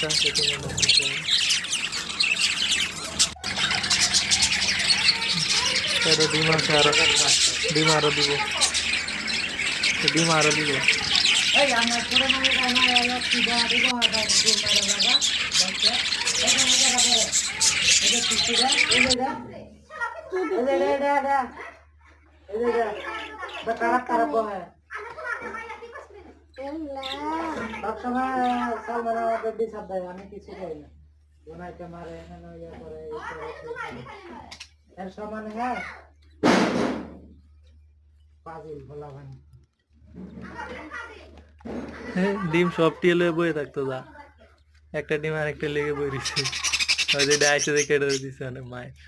বাচ্চা আছে ডিম আছে আরো, ডিম আরো দিব, ডিম আরো দিব। খারাপ খারাপ হয় সবসময় সালমান আমাদের ডিসাব দেয়, আমি কিছু করি না, ওনাকে মারে ইয়ে করে এর সমান হ্যাঁ পাজিল ভোলা ভাই ডিম সব টিয়ে লয়ে বয়ে থাকতো, যা একটা ডিম আর একটা লেগে বই দিছে, ওই যে ডাইসে কেটে দিছে মানে মায়।